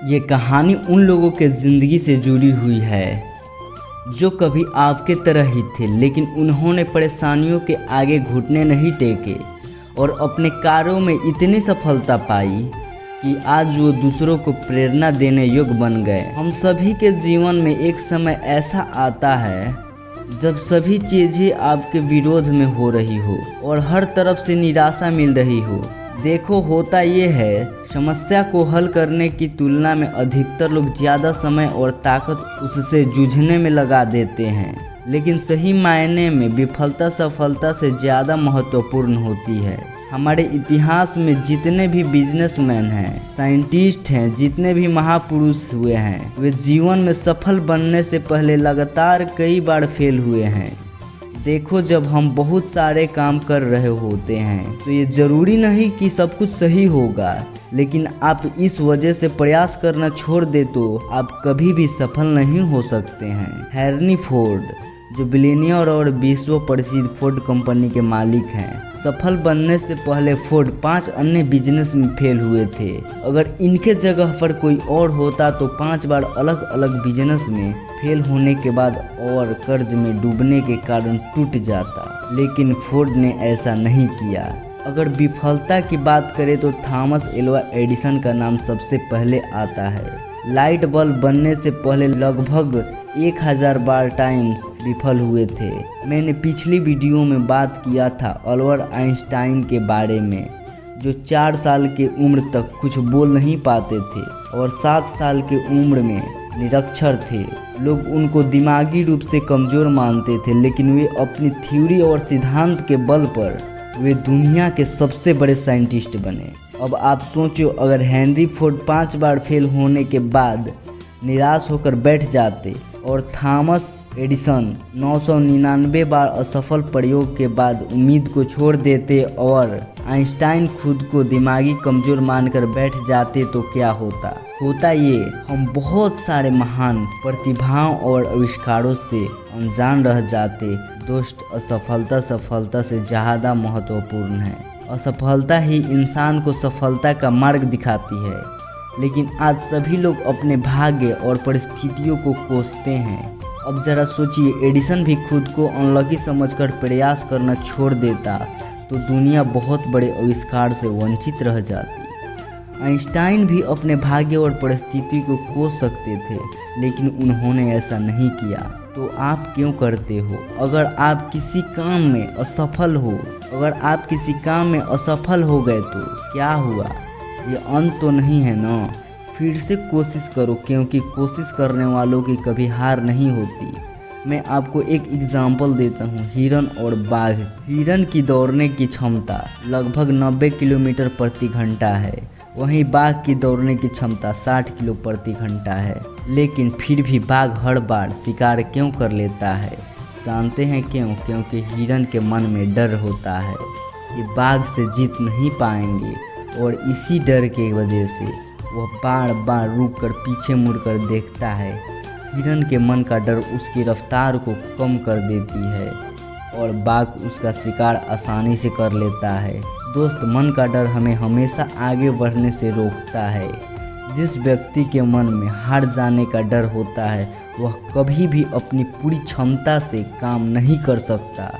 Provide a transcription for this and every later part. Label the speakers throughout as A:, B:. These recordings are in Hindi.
A: ये कहानी उन लोगों के ज़िंदगी से जुड़ी हुई है जो कभी आपके तरह ही थे, लेकिन उन्होंने परेशानियों के आगे घुटने नहीं टेके और अपने कार्यों में इतनी सफलता पाई कि आज वो दूसरों को प्रेरणा देने योग्य बन गए। हम सभी के जीवन में एक समय ऐसा आता है जब सभी चीज़ें आपके विरोध में हो रही हो और हर तरफ से निराशा मिल रही हो। देखो, होता ये है, समस्या को हल करने की तुलना में अधिकतर लोग ज़्यादा समय और ताकत उससे जूझने में लगा देते हैं, लेकिन सही मायने में विफलता सफलता से ज़्यादा महत्वपूर्ण होती है। हमारे इतिहास में जितने भी बिजनेसमैन हैं, साइंटिस्ट हैं, जितने भी महापुरुष हुए हैं, वे जीवन में सफल बनने से पहले लगातार कई बार फेल हुए हैं। देखो, जब हम बहुत सारे काम कर रहे होते हैं तो ये ज़रूरी नहीं कि सब कुछ सही होगा, लेकिन आप इस वजह से प्रयास करना छोड़ दे तो आप कभी भी सफल नहीं हो सकते हैं। हेनरी फोर्ड, जो बिलियनियर और विश्व प्रसिद्ध फोर्ड कंपनी के मालिक हैं, सफल बनने से पहले फोर्ड 5 अन्य बिजनेस में फेल हुए थे। अगर इनके जगह पर कोई और होता तो 5 बार अलग अलग बिजनेस में फेल होने के बाद और कर्ज में डूबने के कारण टूट जाता, लेकिन फोर्ड ने ऐसा नहीं किया। अगर विफलता की बात करें तो थॉमस एल्वा एडिसन का नाम सबसे पहले आता है। लाइट बल्ब बनने से पहले लगभग 1000 बार टाइम्स विफल हुए थे। मैंने पिछली वीडियो में बात किया था अल्बर्ट आइंस्टाइन के बारे में, जो 4 साल के उम्र तक कुछ बोल नहीं पाते थे और 7 साल के उम्र में निरक्षर थे। लोग उनको दिमागी रूप से कमज़ोर मानते थे, लेकिन वे अपनी थ्योरी और सिद्धांत के बल पर वे दुनिया के सबसे बड़े साइंटिस्ट बने। अब आप सोचो, अगर हेनरी फोर्ड 5 बार फेल होने के बाद निराश होकर बैठ जाते और थॉमस एडिसन 999 बार असफल प्रयोग के बाद उम्मीद को छोड़ देते और आइंस्टाइन खुद को दिमागी कमज़ोर मानकर बैठ जाते तो क्या होता? होता ये, हम बहुत सारे महान प्रतिभाओं और आविष्कारों से अनजान रह जाते। दोस्त, असफलता सफलता से ज़्यादा महत्वपूर्ण है। असफलता ही इंसान को सफलता का मार्ग दिखाती है, लेकिन आज सभी लोग अपने भाग्य और परिस्थितियों को कोसते हैं। अब ज़रा सोचिए, एडिसन भी खुद को अनलकी समझकर प्रयास करना छोड़ देता तो दुनिया बहुत बड़े आविष्कार से वंचित रह जाती। आइंस्टाइन भी अपने भाग्य और परिस्थिति को कोस सकते थे, लेकिन उन्होंने ऐसा नहीं किया। तो आप क्यों करते हो? अगर आप किसी काम में असफल हो गए तो क्या हुआ? ये अंत तो नहीं है ना? फिर से कोशिश करो, क्योंकि कोशिश करने वालों की कभी हार नहीं होती। मैं आपको एक एग्जाम्पल देता हूँ, हिरन और बाघ। हिरन की दौड़ने की क्षमता लगभग 90 किलोमीटर प्रति घंटा है, वहीं बाघ की दौड़ने की क्षमता 60 किलो प्रति घंटा है। लेकिन फिर भी बाघ हर बार शिकार क्यों कर लेता है? जानते हैं क्यों? क्योंकि हिरन के मन में डर होता है कि बाघ से जीत नहीं पाएंगे, और इसी डर के वजह से वह बार बार रुककर पीछे मुड़कर देखता है। हिरन के मन का डर उसकी रफ्तार को कम कर देती है और बाघ उसका शिकार आसानी से कर लेता है। दोस्त, मन का डर हमें हमेशा आगे बढ़ने से रोकता है। जिस व्यक्ति के मन में हार जाने का डर होता है, वह कभी भी अपनी पूरी क्षमता से काम नहीं कर सकता।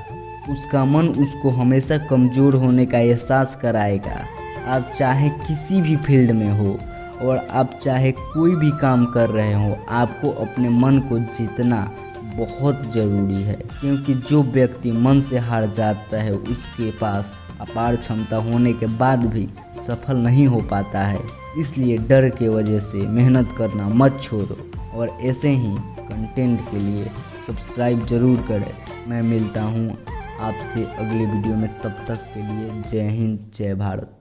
A: उसका मन उसको हमेशा कमज़ोर होने का एहसास कराएगा। आप चाहे किसी भी फील्ड में हो और आप चाहे कोई भी काम कर रहे हो, आपको अपने मन को जीतना बहुत ज़रूरी है, क्योंकि जो व्यक्ति मन से हार जाता है उसके पास अपार क्षमता होने के बाद भी सफल नहीं हो पाता है। इसलिए डर के वजह से मेहनत करना मत छोड़ो, और ऐसे ही कंटेंट के लिए सब्सक्राइब ज़रूर करें। मैं मिलता हूँ आपसे अगले वीडियो में, तब तक के लिए जय हिंद, जय भारत।